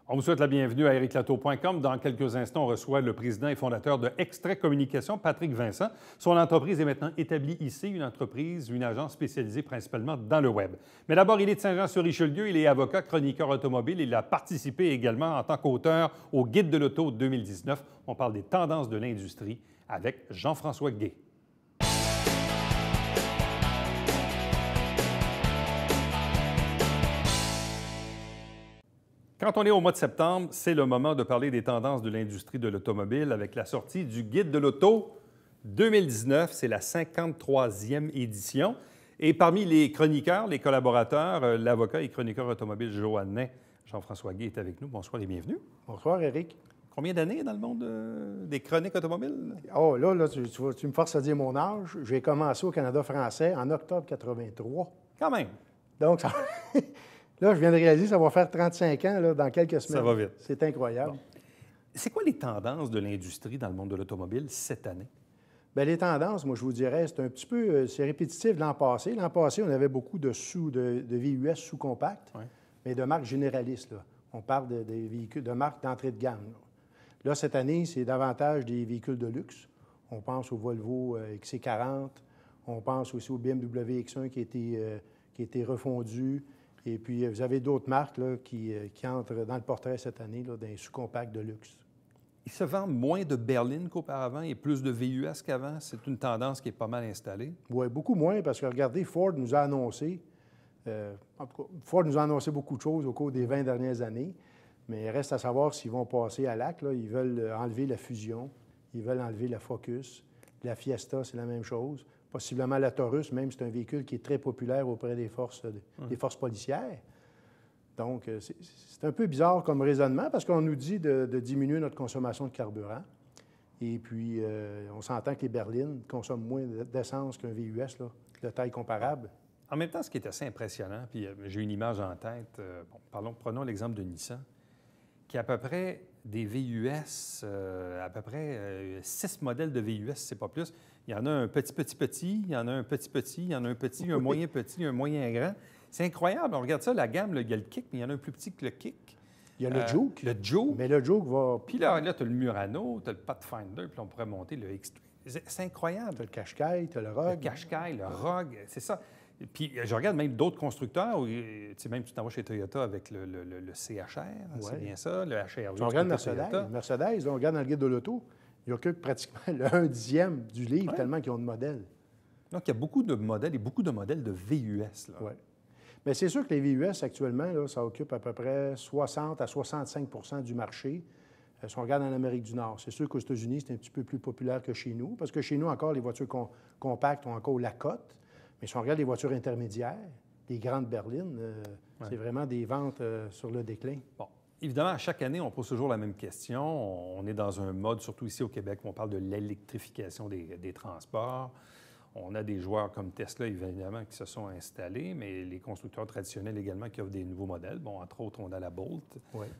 On vous souhaite la bienvenue à ericlato.com. Dans quelques instants, on reçoit le président et fondateur de Extrait Communication, Patrick Vincent. Son entreprise est maintenant établie ici, une agence spécialisée principalement dans le web. Mais d'abord, il est de Saint-Jean-sur-Richelieu, il est avocat, chroniqueur automobile. Il a participé également en tant qu'auteur au Guide de l'auto 2019. On parle des tendances de l'industrie avec Jean-François Gué. Quand on est au mois de septembre, c'est le moment de parler des tendances de l'industrie de l'automobile avec la sortie du Guide de l'auto 2019. C'est la 53e édition. Et parmi les chroniqueurs, les collaborateurs, l'avocat et chroniqueur automobile joannais Jean-François Gué est avec nous. Bonsoir et bienvenue. Bonsoir, Éric. Combien d'années dans le monde des chroniques automobiles? Oh, là, tu me forces à dire mon âge. J'ai commencé au Canada français en octobre 83. Quand même. Donc, ça... Là, je viens de réaliser, ça va faire 35 ans là, dans quelques semaines. Ça va vite. C'est incroyable. Bon. C'est quoi les tendances de l'industrie dans le monde de l'automobile cette année? Bien, les tendances, moi, je vous dirais, c'est un petit peu... c'est répétitif de l'an passé. L'an passé, on avait beaucoup de VUS sous-compacts, mais de marques généralistes. Là. On parle des véhicules de marques d'entrée de gamme. Là, cette année, c'est davantage des véhicules de luxe. On pense au Volvo XC40. On pense aussi au BMW X1 qui a été refondu. Et puis, vous avez d'autres marques là, qui entrent dans le portrait cette année, là, dans les sous-compacts de luxe. Il se vend moins de berlines qu'auparavant et plus de VUS qu'avant. C'est une tendance qui est pas mal installée. Oui, beaucoup moins, parce que, regardez, Ford nous a annoncé, en tout cas, Ford nous a annoncé beaucoup de choses au cours des 20 dernières années, mais il reste à savoir s'ils vont passer à l'acte. Ils veulent enlever la Fusion, ils veulent enlever la Focus. La Fiesta, c'est la même chose. Possiblement la Taurus, même, c'est un véhicule qui est très populaire auprès des forces policières. Donc, c'est un peu bizarre comme raisonnement parce qu'on nous dit de diminuer notre consommation de carburant. Et puis, on s'entend que les berlines consomment moins d'essence qu'un VUS là, de taille comparable. En même temps, ce qui est assez impressionnant, puis j'ai une image en tête, prenons l'exemple de Nissan, qui a à peu près des VUS, à peu près 6 modèles de VUS, c'est pas plus. Il y en a un petit, il y en a un petit, il y en a un petit, un moyen grand. C'est incroyable. On regarde ça, la gamme, là, il y a le Kick, mais il y en a un plus petit que le Kick. Il y a le Juke. Le Juke. Mais le Juke va... Puis là tu as le Murano, tu as le Pathfinder, puis on pourrait monter le X3. C'est incroyable. Tu as le Qashqai, tu as le Rogue. Le Qashqai, le Rogue, c'est ça. Puis je regarde même d'autres constructeurs, même tu t'en vas chez Toyota avec le CHR, c'est bien ça, le HR8. On regarde Mercedes, là, on regarde dans le guide de l'auto, il occupe pratiquement le 1/10 du livre tellement qu'ils ont de modèles. Donc, il y a beaucoup de modèles et beaucoup de modèles de VUS. Oui. Mais c'est sûr que les VUS, actuellement, là, ça occupe à peu près 60 à 65 du marché. Si on regarde en Amérique du Nord, c'est sûr qu'aux États-Unis, c'est un petit peu plus populaire que chez nous, parce que chez nous, encore, les voitures compactes ont encore la cote. Mais si on regarde les voitures intermédiaires, les grandes berlines, c'est vraiment des ventes sur le déclin. Bon. Évidemment, à chaque année, on pose toujours la même question. On est dans un mode, surtout ici au Québec, où on parle de l'électrification des transports. On a des joueurs comme Tesla, évidemment, qui se sont installés, mais les constructeurs traditionnels également qui offrent des nouveaux modèles. Bon, entre autres, on a la Bolt,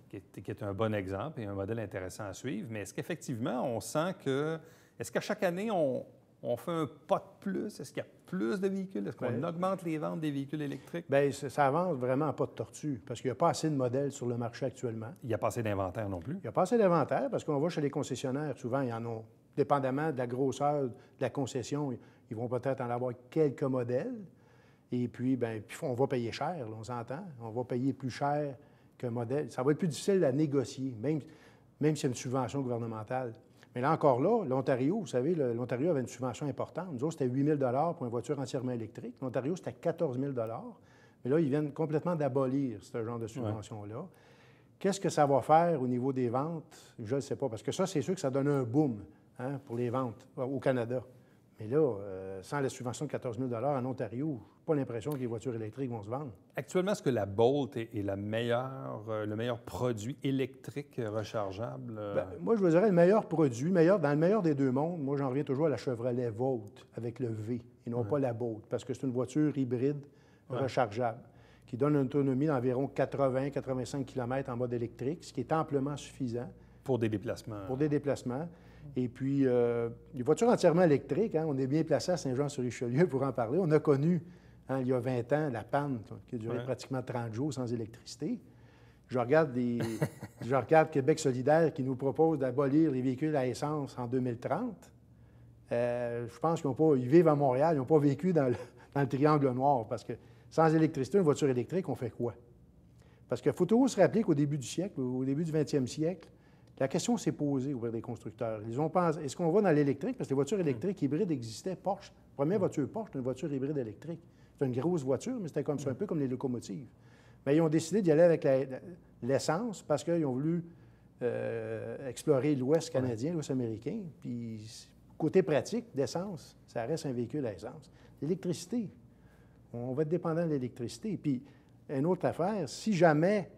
qui est un bon exemple et un modèle intéressant à suivre. Mais est-ce qu'effectivement, on sent que... Est-ce qu'à chaque année, on fait un pas de plus? Est-ce qu'il y a plus de véhicules? Est-ce qu'on augmente les ventes des véhicules électriques? Bien, ça avance vraiment en pas de tortue, parce qu'il n'y a pas assez de modèles sur le marché actuellement. Il n'y a pas assez d'inventaire non plus? Il n'y a pas assez d'inventaire, parce qu'on va chez les concessionnaires, souvent, il y en a, dépendamment de la grosseur de la concession, ils vont peut-être en avoir quelques modèles. Et puis, bien, on va payer cher, là, on s'entend. On va payer plus cher qu'un modèle. Ça va être plus difficile à négocier, même s'il y a une subvention gouvernementale. Mais là encore là, l'Ontario, vous savez, l'Ontario avait une subvention importante. Nous autres, c'était 8 000 pour une voiture entièrement électrique. L'Ontario, c'était 14 000 mais là, ils viennent complètement d'abolir ce genre de subvention-là. Qu'est-ce que ça va faire au niveau des ventes? Je ne sais pas, parce que ça, c'est sûr que ça donne un boom pour les ventes au Canada. Mais là, sans la subvention de 14 000 en Ontario, je n'ai pas l'impression que les voitures électriques vont se vendre. Actuellement, est-ce que la Bolt est le meilleur produit électrique rechargeable? Moi, je vous dirais le meilleur produit, dans le meilleur des deux mondes, moi, j'en reviens toujours à la Chevrolet Volt avec le V et non pas la Bolt, parce que c'est une voiture hybride rechargeable qui donne une autonomie d'environ 80-85 km en mode électrique, ce qui est amplement suffisant. Pour des déplacements. Pour des déplacements. Et puis, les voitures entièrement électriques, on est bien placé à Saint-Jean-sur-Richelieu pour en parler. On a connu, il y a 20 ans, la panne qui a duré pratiquement 30 jours sans électricité. Je regarde, je regarde Québec solidaire qui nous propose d'abolir les véhicules à essence en 2030. Je pense ils vivent à Montréal, ils n'ont pas vécu dans le triangle noir, parce que sans électricité, une voiture électrique, on fait quoi? Parce qu'il faut toujours se rappeler qu'au début du siècle, au début du 20e siècle, la question s'est posée auprès des constructeurs. Ils ont pensé, est-ce qu'on va dans l'électrique? Parce que les voitures électriques hybrides existaient. Porsche, la première voiture Porsche, c'était une voiture hybride électrique. C'était une grosse voiture, mais c'était comme ça, un peu comme les locomotives. Mais ils ont décidé d'y aller avec l'essence parce qu'ils ont voulu explorer l'Ouest canadien, l'Ouest américain. Puis, côté pratique, d'essence, ça reste un véhicule à essence. L'électricité, on va être dépendant de l'électricité. Puis, une autre affaire, si jamais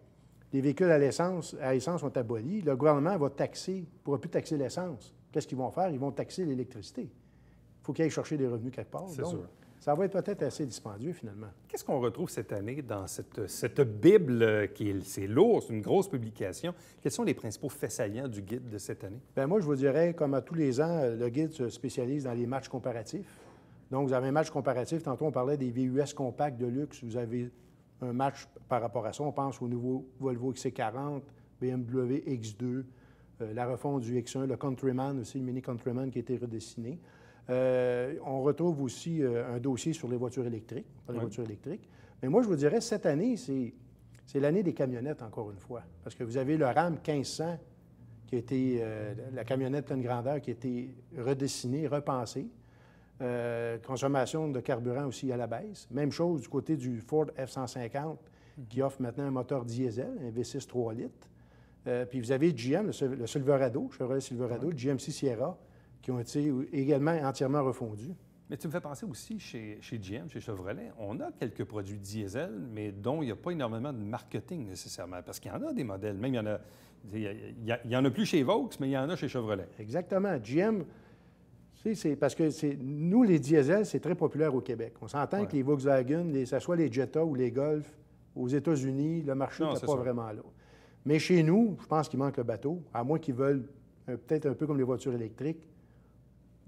les véhicules à essence sont abolis, le gouvernement va taxer, ne pourra plus taxer l'essence. Qu'est-ce qu'ils vont faire? Ils vont taxer l'électricité. Il faut qu'ils aillent chercher des revenus quelque part. C'est sûr. Ça va être peut-être assez dispendieux, finalement. Qu'est-ce qu'on retrouve cette année dans cette Bible c'est lourd, c'est une grosse publication? Quels sont les principaux faits saillants du guide de cette année? Bien, moi, je vous dirais, comme à tous les ans, le guide se spécialise dans les matchs comparatifs. Donc, vous avez un match comparatif. Tantôt, on parlait des VUS compacts de luxe. Vous avez un match par rapport à ça. On pense au nouveau Volvo XC40, BMW X2, la refonte du X1, le Countryman aussi, le Mini Countryman qui a été redessiné. On retrouve aussi un dossier sur les voitures électriques, voitures électriques. Mais moi, je vous dirais, cette année, c'est l'année des camionnettes, encore une fois. Parce que vous avez le Ram 1500, qui a été la camionnette pleine grandeur, qui a été redessinée, repensée. Consommation de carburant aussi à la baisse. Même chose du côté du Ford F-150, qui offre maintenant un moteur diesel, un V6 3 litres. Puis vous avez GM, le Silverado, Chevrolet Silverado, le GMC Sierra, qui ont été également entièrement refondus. Mais tu me fais penser aussi, chez GM, chez Chevrolet, on a quelques produits diesel, mais dont il n'y a pas énormément de marketing nécessairement, parce qu'il y en a des modèles. Même il y en a plus chez Vaux, mais il y en a chez Chevrolet. Exactement. GM, c'est parce que nous, les diesels, c'est très populaire au Québec. On s'entend que les Volkswagen, que ce soit les Jetta ou les Golf, aux États-Unis, le marché n'est pas vraiment là. Mais chez nous, je pense qu'il manque le bateau, à moins qu'ils veulent, peut-être un peu comme les voitures électriques,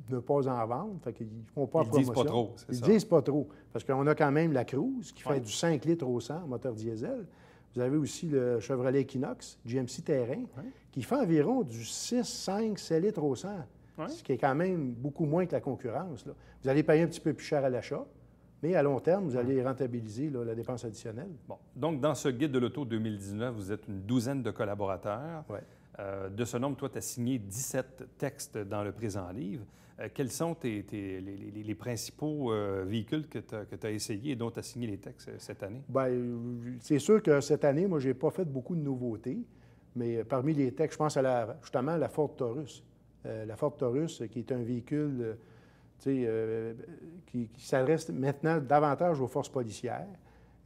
ne pas en vendre. Fait qu'ils ne font pas Ils disent pas trop, c'est ça. Ils disent pas trop. Parce qu'on a quand même la Cruze, qui fait du 5 litres au 100, moteur diesel. Vous avez aussi le Chevrolet Equinox, GMC Terrain, qui fait environ du 6, 5, 7 litres au 100. Ce qui est quand même beaucoup moins que la concurrence, là. Vous allez payer un petit peu plus cher à l'achat, mais à long terme, vous allez rentabiliser la dépense additionnelle. Bon. Donc, dans ce guide de l'auto 2019, vous êtes une douzaine de collaborateurs. De ce nombre, toi, tu as signé 17 textes dans le présent livre. Quels sont les principaux véhicules que tu as essayés et dont tu as signé les textes cette année? Bien, c'est sûr que cette année, moi, je n'ai pas fait beaucoup de nouveautés, mais parmi les textes, je pense justement à la Ford Taurus. La Ford Taurus, qui est un véhicule qui s'adresse maintenant davantage aux forces policières.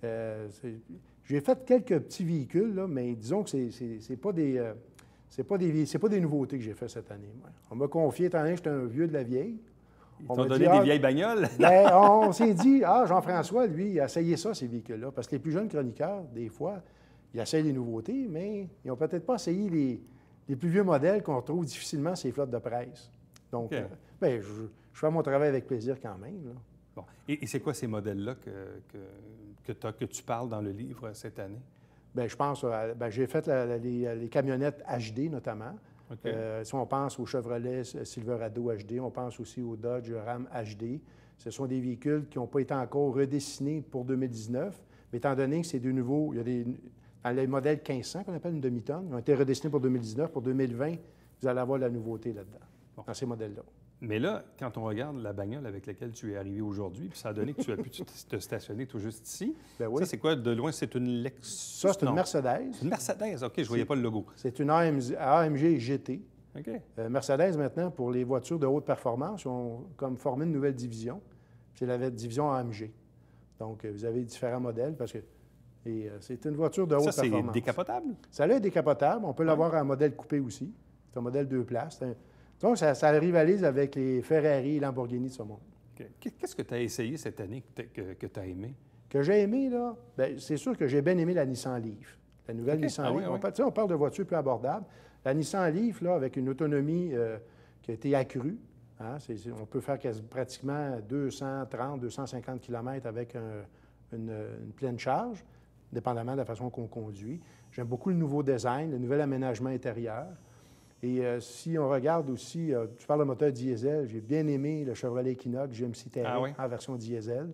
J'ai fait quelques petits véhicules, là, mais disons que c'est pas des... c'est pas des nouveautés que j'ai fait cette année. Moi. On m'a confié, étant donné que j'étais un vieux de la vieille. Ils t'ont donné des vieilles bagnoles? Bien, on s'est dit, Jean-François, lui, il a essayé ça, ces véhicules-là. Parce que les plus jeunes chroniqueurs, des fois, ils essayent les nouveautés, mais ils n'ont peut-être pas essayé les plus vieux modèles qu'on retrouve difficilement sur les flottes de presse. Donc, bien, je fais mon travail avec plaisir quand même. Là. Bon. Et c'est quoi ces modèles-là que tu parles dans le livre cette année? Bien, je pense, j'ai fait les camionnettes HD notamment. Si on pense au Chevrolet Silverado HD, on pense aussi au Dodge Ram HD. Ce sont des véhicules qui n'ont pas été encore redessinés pour 2019, mais étant donné que c'est de nouveau, il y a dans les modèles 1500 qu'on appelle une demi-tonne, ils ont été redessinés pour 2019. Pour 2020, vous allez avoir la nouveauté là-dedans, dans ces modèles-là. Mais là, quand on regarde la bagnole avec laquelle tu es arrivé aujourd'hui, puis ça a donné que tu as pu te stationner tout juste ici, ça, c'est quoi? De loin, c'est une Lexus? Ça, c'est une Mercedes. Une Mercedes, OK, je ne voyais pas le logo. C'est une AMG GT. OK. Mercedes, maintenant, pour les voitures de haute performance, ils ont comme formé une nouvelle division. C'est la division AMG. Donc, vous avez différents modèles parce que c'est une voiture de haute performance. Ça, c'est décapotable? Ça là est décapotable. On peut l'avoir en modèle coupé aussi. C'est un modèle 2 places. Donc, ça rivalise avec les Ferrari et Lamborghini de ce monde. Okay. Qu'est-ce que tu as essayé cette année que tu as aimé? Que j'ai aimé, là? Bien, c'est sûr que j'ai bien aimé la Nissan Leaf. La nouvelle Nissan Leaf. On parle de voitures plus abordables. La Nissan Leaf, là, avec une autonomie qui a été accrue, hein, on peut faire pratiquement 230, 250 km avec une pleine charge. dépendamment de la façon qu'on conduit. J'aime beaucoup le nouveau design, le nouvel aménagement intérieur. Et si on regarde aussi, tu parles de moteur diesel, j'ai bien aimé le Chevrolet Equinox GMC Terrain en version diesel.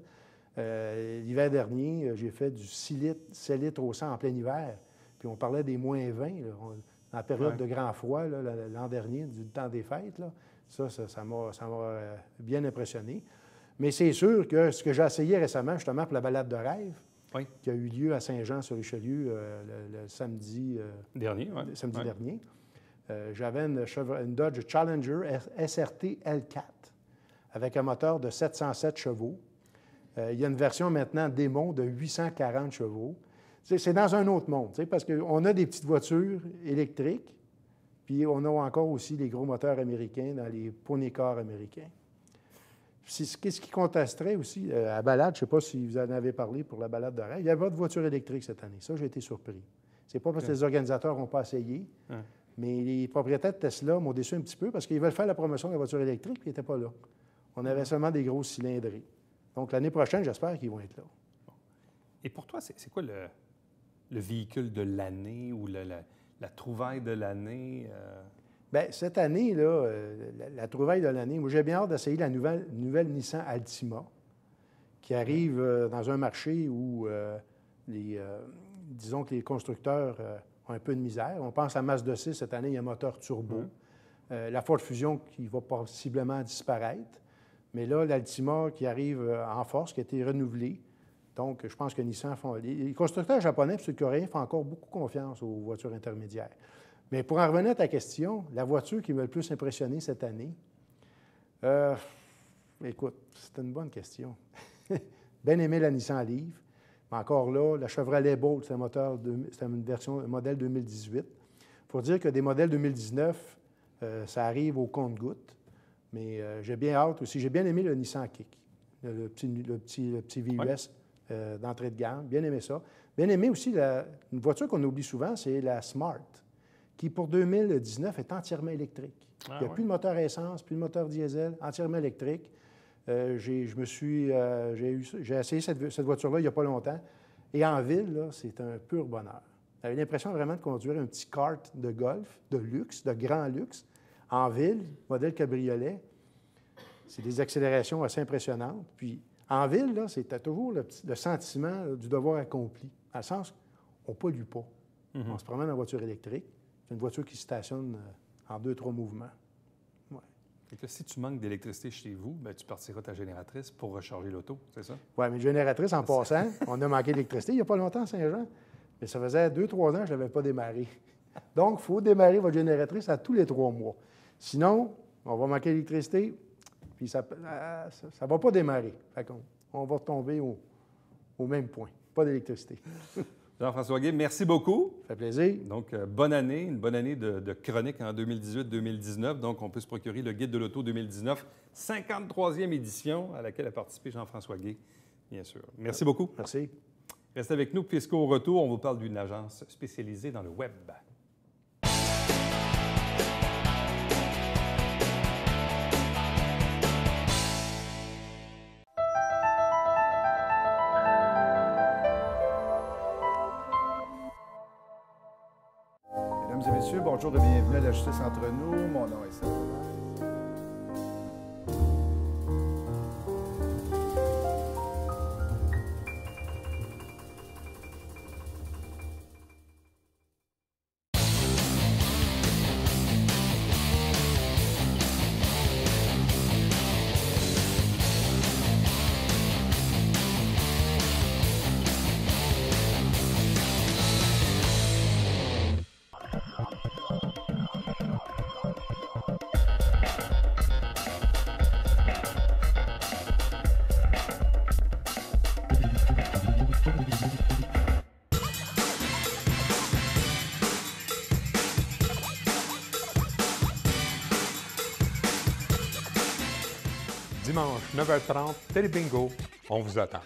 L'hiver dernier, j'ai fait du 6 litres au 100 en plein hiver. Puis on parlait des moins 20, là, en période de grand froid, l'an dernier, du temps des fêtes. Là. Ça m'a bien impressionné. Mais c'est sûr que ce que j'ai essayé récemment, justement, pour la balade de rêve, qui a eu lieu à Saint-Jean-sur-Richelieu le samedi dernier, j'avais une Dodge Challenger SRT L4 avec un moteur de 707 chevaux. Il y a une version maintenant démon de 840 chevaux. C'est dans un autre monde, parce qu'on a des petites voitures électriques, puis on a encore aussi les gros moteurs américains dans les poney cars américains. Qu'est-ce qui contrasterait aussi à la balade, je ne sais pas si vous en avez parlé pour la balade de rêve, il n'y avait pas de voiture électrique cette année. Ça, j'ai été surpris. C'est pas parce que les organisateurs n'ont pas essayé, mais les propriétaires de Tesla m'ont déçu un petit peu parce qu'ils veulent faire la promotion de la voiture électrique, puis ils n'étaient pas là. On avait seulement des grosses cylindrées. Donc, l'année prochaine, j'espère qu'ils vont être là. Et pour toi, c'est quoi le véhicule de l'année ou la trouvaille de l'année? Bien, cette année, là, la trouvaille de l'année, moi, j'ai bien hâte d'essayer la nouvelle Nissan Altima qui arrive dans un marché où, disons que les constructeurs ont un peu de misère. On pense à Mazda 6, cette année, il y a un moteur turbo. La Ford Fusion qui va possiblement disparaître. Mais là, l'Altima qui arrive en force, qui a été renouvelée. Donc, je pense que Nissan font... Les constructeurs japonais et sud-coréens font encore beaucoup confiance aux voitures intermédiaires. Mais pour en revenir à ta question, la voiture qui m'a le plus impressionné cette année, écoute, c'est une bonne question. Bien aimé la Nissan Leaf, mais encore là, la Chevrolet Bolt, c'est un modèle 2018. Il faut dire que des modèles 2019, ça arrive au compte-gouttes. Mais j'ai bien hâte aussi. J'ai bien aimé le Nissan Kick, le petit VUS d'entrée de gamme. Bien aimé ça. Bien aimé aussi une voiture qu'on oublie souvent, c'est la Smart, qui pour 2019 est entièrement électrique. Il n'y a plus de moteur essence, plus de moteur diesel, entièrement électrique. J'ai essayé cette voiture-là il n'y a pas longtemps. Et en ville, là, c'est un pur bonheur. J'avais l'impression vraiment de conduire un petit kart de golf, de luxe, de grand luxe. En ville, modèle cabriolet, c'est des accélérations assez impressionnantes. Puis en ville, là, tu as toujours le sentiment du devoir accompli, dans le sens qu'on ne pollue pas. On se promène en voiture électrique. C'est une voiture qui se stationne en 2-3 mouvements. Ouais. Et que si tu manques d'électricité chez vous, bien, tu partiras ta génératrice pour recharger l'auto, c'est ça? Oui, mais génératrice, en passant, on a manqué d'électricité il n'y a pas longtemps à Saint-Jean. Mais ça faisait 2-3 ans que je ne l'avais pas démarré. Donc, il faut démarrer votre génératrice à tous les 3 mois. Sinon, on va manquer d'électricité, puis ça ne va pas démarrer. Fait qu'on va retomber au même point. Pas d'électricité. Jean-François Guay, merci beaucoup. Ça fait plaisir. Donc, bonne année, une bonne année de chronique en 2018-2019. Donc, on peut se procurer le Guide de l'auto 2019, 53e édition à laquelle a participé Jean-François Guay, bien sûr. Merci beaucoup. Merci. Restez avec nous, puisqu'au retour, on vous parle d'une agence spécialisée dans le web. Mesdames et messieurs, bonjour et bienvenue à la Justice entre nous. Mon nom est Sylvain. Dimanche, 9h30, Télé Bingo, on vous attend.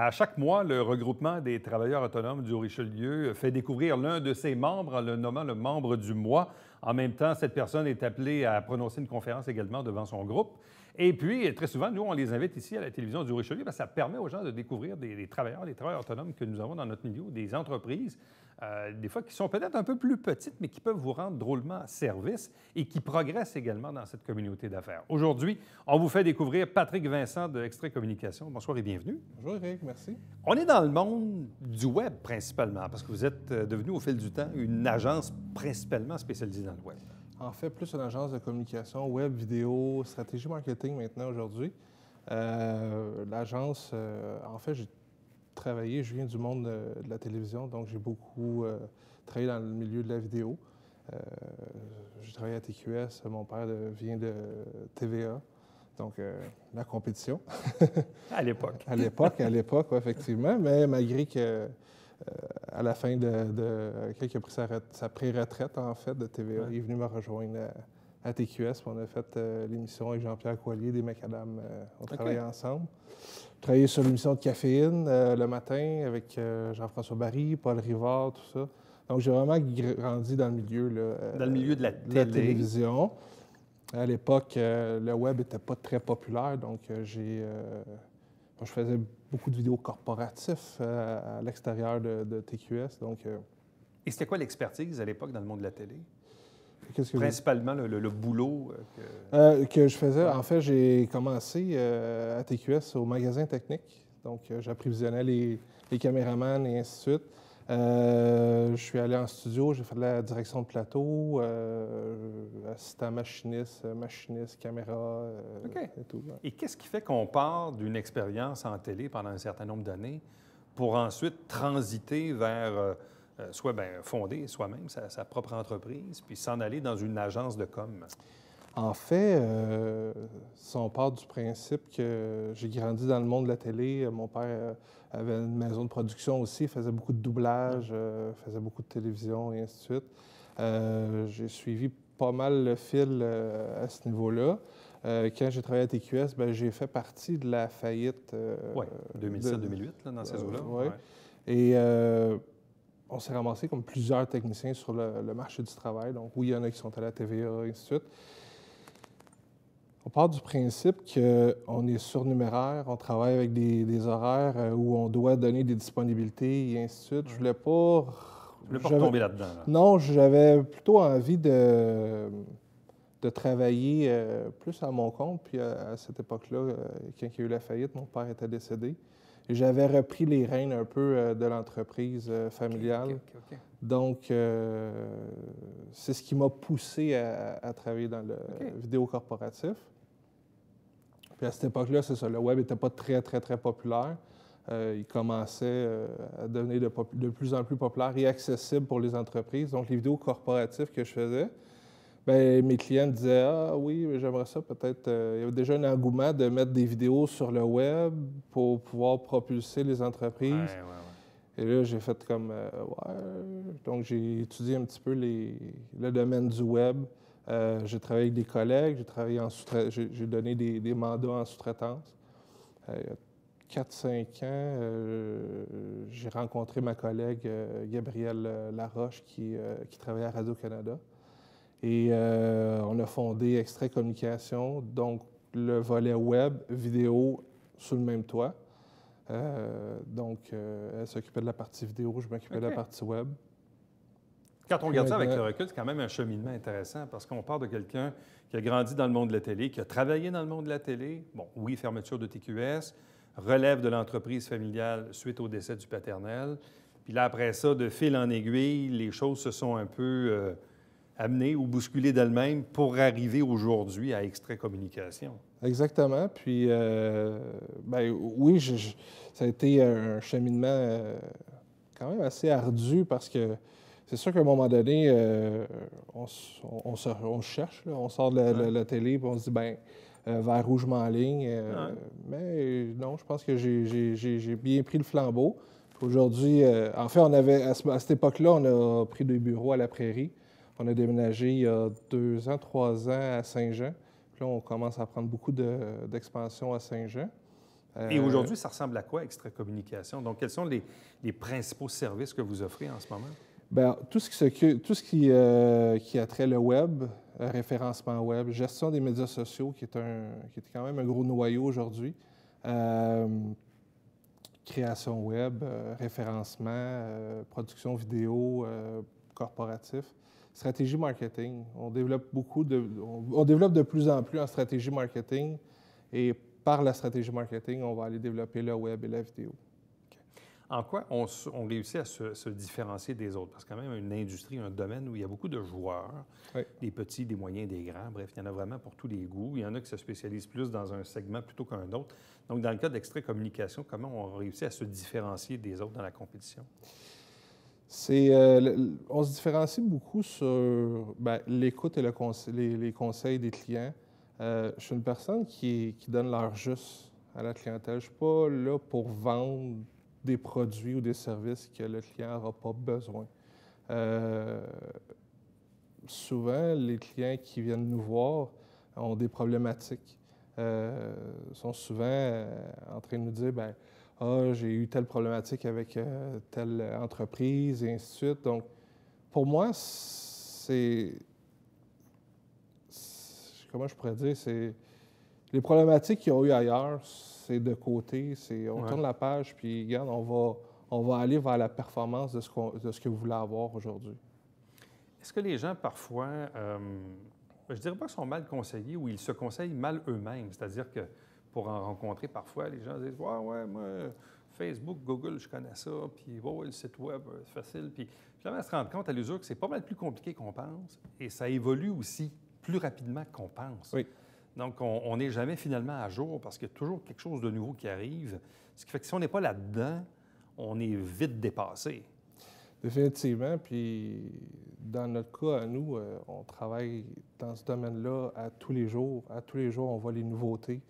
À chaque mois, le regroupement des travailleurs autonomes du Richelieu fait découvrir l'un de ses membres en le nommant le membre du mois. En même temps, cette personne est appelée à prononcer une conférence également devant son groupe. Et puis, très souvent, nous, on les invite ici à la télévision du Richelieu parce que ça permet aux gens de découvrir des travailleurs autonomes que nous avons dans notre milieu, des entreprises, des fois qui sont peut-être un peu plus petites, mais qui peuvent vous rendre drôlement service et qui progressent également dans cette communauté d'affaires. Aujourd'hui, on vous fait découvrir Patrick Vincent de Extrait Communication. Bonsoir et bienvenue. Bonjour Eric, merci. On est dans le monde du web principalement, parce que vous êtes devenu au fil du temps une agence principalement spécialisée dans le web. En fait, plus une agence de communication, web, vidéo, stratégie marketing maintenant aujourd'hui. L'agence, en fait, je viens du monde de la télévision, donc j'ai beaucoup travaillé dans le milieu de la vidéo. J'ai travaillé à TQS, mon père vient de TVA, donc la compétition. À l'époque. À l'époque, oui, effectivement, mais malgré que à la fin quand il a pris sa pré-retraite, en fait, de TVA, il est venu me rejoindre à TQS. On a fait l'émission avec Jean-Pierre Coilier des Macadam. On travaillait ensemble. J'ai travaillé sur l'émission de Caféine le matin avec Jean-François Barry, Paul Rivard, tout ça. Donc, j'ai vraiment grandi dans le milieu, dans le milieu de la télévision. À l'époque, le web n'était pas très populaire, donc je faisais beaucoup de vidéos corporatifs à l'extérieur de TQS. Donc, Et c'était quoi l'expertise à l'époque dans le monde de la télé? Principalement le boulot que je faisais. En fait, j'ai commencé à TQS au magasin technique. Donc, j'approvisionnais les caméramans et ainsi de suite. Je suis allé en studio, j'ai fait de la direction de plateau, assistant machiniste, caméra et tout. Ouais. Et qu'est-ce qui fait qu'on part d'une expérience en télé pendant un certain nombre d'années pour ensuite transiter vers soit fonder soi-même sa propre entreprise, puis s'en aller dans une agence de com? En fait, si on part du principe que j'ai grandi dans le monde de la télé, mon père avait une maison de production aussi, faisait beaucoup de doublage, faisait beaucoup de télévision et ainsi de suite. J'ai suivi pas mal le fil à ce niveau-là. Quand j'ai travaillé à TQS, j'ai fait partie de la faillite. Oui, 2007-2008, dans ces eaux-là. Oui. Et on s'est ramassé comme plusieurs techniciens sur le marché du travail. Donc, oui, il y en a qui sont allés à la TVA et ainsi de suite. On part du principe qu'on est surnuméraire, on travaille avec des horaires où on doit donner des disponibilités et ainsi de suite. Je voulais pas tomber là-dedans. Là. Non, j'avais plutôt envie de travailler plus à mon compte. Puis à cette époque-là, quand il y a eu la faillite, mon père était décédé. Et j'avais repris les rênes un peu de l'entreprise familiale. Okay. Donc, c'est ce qui m'a poussé à travailler dans le vidéo corporatif. Puis à cette époque-là, c'est ça, le web n'était pas très, très, très populaire. Il commençait à devenir de plus en plus populaire et accessible pour les entreprises. Donc, les vidéos corporatives que je faisais, mes clients disaient « Ah oui, j'aimerais ça peut-être... il y avait déjà un engouement de mettre des vidéos sur le web pour pouvoir propulser les entreprises. Ouais. Et là, j'ai fait comme Donc, j'ai étudié un petit peu le domaine du web. J'ai travaillé avec des collègues, j'ai donné des mandats en sous-traitance. Il y a 4-5 ans, j'ai rencontré ma collègue Gabrielle Laroche qui travaillait à Radio-Canada. Et on a fondé Extrait Communication, donc le volet web, vidéo sous le même toit. Elle s'occupait de la partie vidéo, je m'occupais de la partie web. Quand on regarde ça avec le recul, c'est quand même un cheminement intéressant parce qu'on part de quelqu'un qui a grandi dans le monde de la télé, qui a travaillé dans le monde de la télé. Bon, oui, fermeture de TQS, relève de l'entreprise familiale suite au décès du paternel. Puis là, après ça, de fil en aiguille, les choses se sont un peu amenées ou bousculées d'elles-mêmes pour arriver aujourd'hui à Extrait Communication. Exactement. Puis, oui, ça a été un cheminement quand même assez ardu parce que c'est sûr qu'à un moment donné, on se cherche, là, on sort de la télé et on se dit, vers où je m'enligne. Mais non, je pense que j'ai bien pris le flambeau. Aujourd'hui, en fait, on avait à cette époque-là, on a pris des bureaux à la Prairie. On a déménagé il y a 2 ans, 3 ans à Saint-Jean. Puis là, on commence à prendre beaucoup d'expansion à Saint-Jean. Et aujourd'hui, ça ressemble à quoi, Extra Communication? Donc, quels sont les principaux services que vous offrez en ce moment? Bien, tout ce qui a trait le web, référencement web, gestion des médias sociaux, qui est quand même un gros noyau aujourd'hui, création web, référencement, production vidéo, corporatif, stratégie marketing. On développe de plus en plus en stratégie marketing et par la stratégie marketing, on va aller développer le web et la vidéo. En quoi on réussit à se différencier des autres? Parce que quand même, une industrie, un domaine où il y a beaucoup de joueurs, oui. Des petits, des moyens, des grands. Bref, il y en a vraiment pour tous les goûts. Il y en a qui se spécialisent plus dans un segment plutôt qu'un autre. Donc, dans le cas d'Extra Communication, comment on réussit à se différencier des autres dans la compétition? On se différencie beaucoup sur l'écoute et les conseils des clients. Je suis une personne qui donne l'heure juste à la clientèle. Je ne suis pas là pour vendre des produits ou des services que le client n'aura pas besoin. Souvent, les clients qui viennent nous voir ont des problématiques. Sont souvent en train de nous dire, j'ai eu telle problématique avec telle entreprise, et ainsi de suite. Donc, pour moi, comment je pourrais dire, c'est les problématiques qu'ils ont eues ailleurs, c'est de côté, on tourne la page, puis regarde, on va aller vers la performance de ce que vous voulez avoir aujourd'hui. Est-ce que les gens, parfois, je ne dirais pas qu'ils sont mal conseillés ou ils se conseillent mal eux-mêmes? C'est-à-dire que pour en rencontrer parfois, les gens disent « Ouais, moi, Facebook, Google, je connais ça, puis le site Web, c'est facile. » Puis finalement, se rendre compte à l'usure que c'est pas mal plus compliqué qu'on pense et ça évolue aussi plus rapidement qu'on pense. Oui. Donc, on n'est jamais finalement à jour parce qu'il y a toujours quelque chose de nouveau qui arrive. Ce qui fait que si on n'est pas là-dedans, on est vite dépassé. Définitivement. Puis, dans notre cas, à nous, on travaille dans ce domaine-là à tous les jours. À tous les jours, on voit les nouveautés.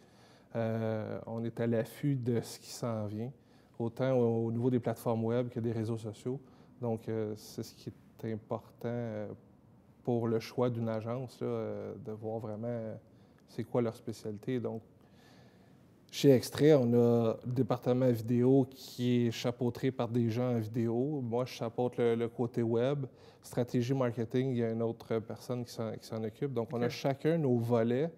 On est à l'affût de ce qui s'en vient, autant au niveau des plateformes web que des réseaux sociaux. Donc, c'est ce qui est important pour le choix d'une agence, là, de voir vraiment c'est quoi leur spécialité. Donc, chez Extrait, on a le département vidéo qui est chapeauté par des gens en vidéo. Moi, je chapeaute le côté web. Stratégie marketing, il y a une autre personne qui s'en occupe. Donc, on a chacun nos volets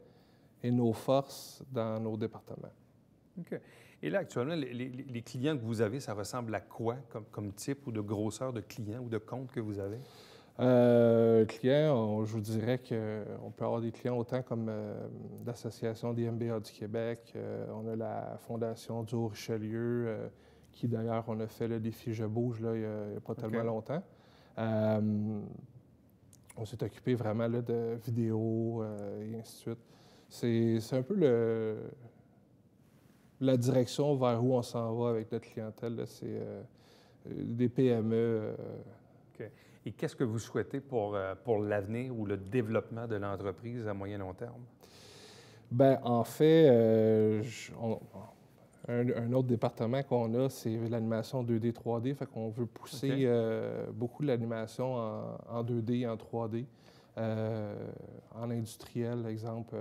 et nos forces dans nos départements. OK. Et là, actuellement, les clients que vous avez, ça ressemble à quoi comme type ou de grosseur de clients ou de compte que vous avez? Clients, je vous dirais qu'on peut avoir des clients autant comme l'Association des MBA du Québec. On a la Fondation du Haut-Richelieu, qui d'ailleurs, on a fait le défi Je bouge là, il n'y a pas tellement longtemps. On s'est occupé vraiment là, de vidéos et ainsi de suite. C'est un peu la direction vers où on s'en va avec notre clientèle. Là, c'est des PME. OK. Et qu'est-ce que vous souhaitez pour l'avenir ou le développement de l'entreprise à moyen long terme? Bien, en fait, un autre département qu'on a, c'est l'animation 2D, 3D. Fait qu'on veut pousser beaucoup de l'animation en 2D et en 3D. En industriel, exemple,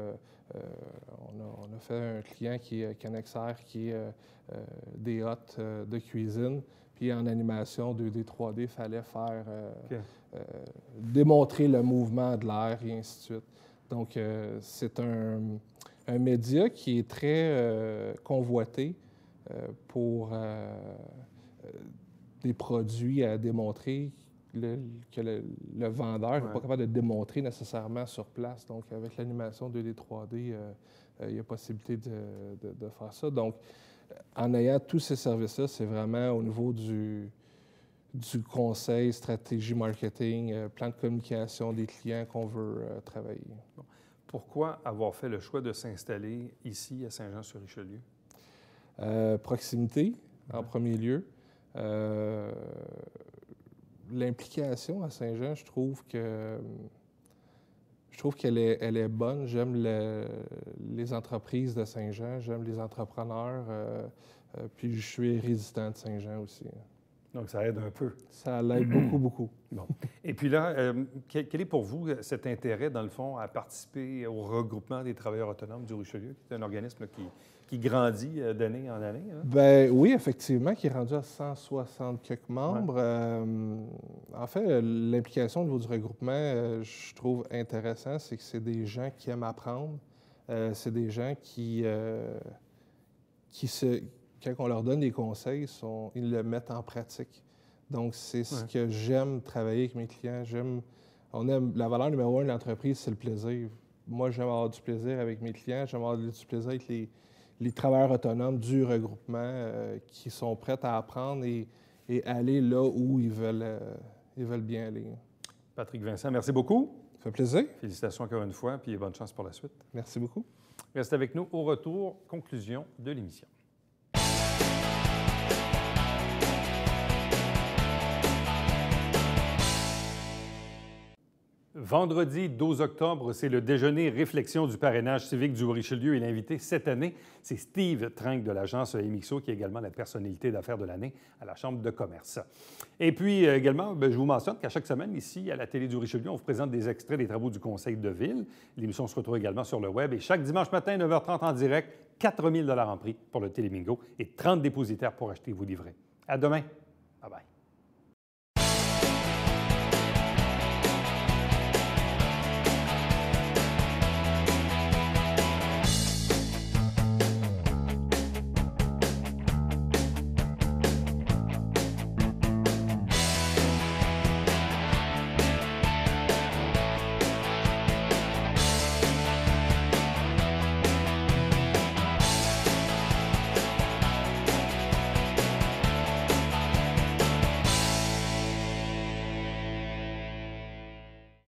on a fait un client qui est Cannexair, qui est des hottes de cuisine. Puis en animation 2D, 3D, il fallait faire démontrer le mouvement de l'air et ainsi de suite. Donc, c'est un média qui est très convoité pour des produits à démontrer que le vendeur n'est pas capable de démontrer nécessairement sur place. Donc, avec l'animation 2D, 3D, il y a possibilité de faire ça. Donc, en ayant tous ces services-là, c'est vraiment au niveau du conseil, stratégie marketing, plan de communication des clients qu'on veut travailler. Bon. Pourquoi avoir fait le choix de s'installer ici à Saint-Jean-sur-Richelieu? Proximité, en premier lieu. L'implication à Saint-Jean, je trouve qu'elle est bonne. J'aime les entreprises de Saint-Jean, j'aime les entrepreneurs, puis je suis résident de Saint-Jean aussi. Donc, ça aide un peu. Ça l'aide beaucoup, beaucoup. Bon. Et puis là, quel est pour vous cet intérêt, dans le fond, à participer au regroupement des travailleurs autonomes du Richelieu, qui est un organisme qui qui grandit d'année en année. Hein? Ben oui, effectivement, qui est rendu à 160 quelques membres. En fait, l'implication au niveau du regroupement, je trouve intéressant, c'est que c'est des gens qui aiment apprendre. C'est des gens qui quand on leur donne des conseils, ils le mettent en pratique. Donc, c'est ce que j'aime travailler avec mes clients. La valeur numéro 1 de l'entreprise, c'est le plaisir. Moi, j'aime avoir du plaisir avec mes clients. J'aime avoir du plaisir avec les travailleurs autonomes du regroupement qui sont prêts à apprendre et aller là où ils veulent bien aller. Patrick Vincent, merci beaucoup. Ça fait plaisir. Félicitations encore une fois, puis bonne chance pour la suite. Merci beaucoup. Restez avec nous au retour, conclusion de l'émission. Vendredi 12 octobre, c'est le déjeuner réflexion du parrainage civique du Haut-Richelieu et l'invité cette année, c'est Steve Trinque de l'agence EMIXO, qui est également la personnalité d'affaires de l'année à la Chambre de commerce. Et puis également, je vous mentionne qu'à chaque semaine, ici, à la télé du Richelieu, on vous présente des extraits des travaux du Conseil de ville. L'émission se retrouve également sur le web et chaque dimanche matin, 9h30 en direct, 4 000 $ en prix pour le Télémingo et 30 dépositaires pour acheter vos livrets. À demain!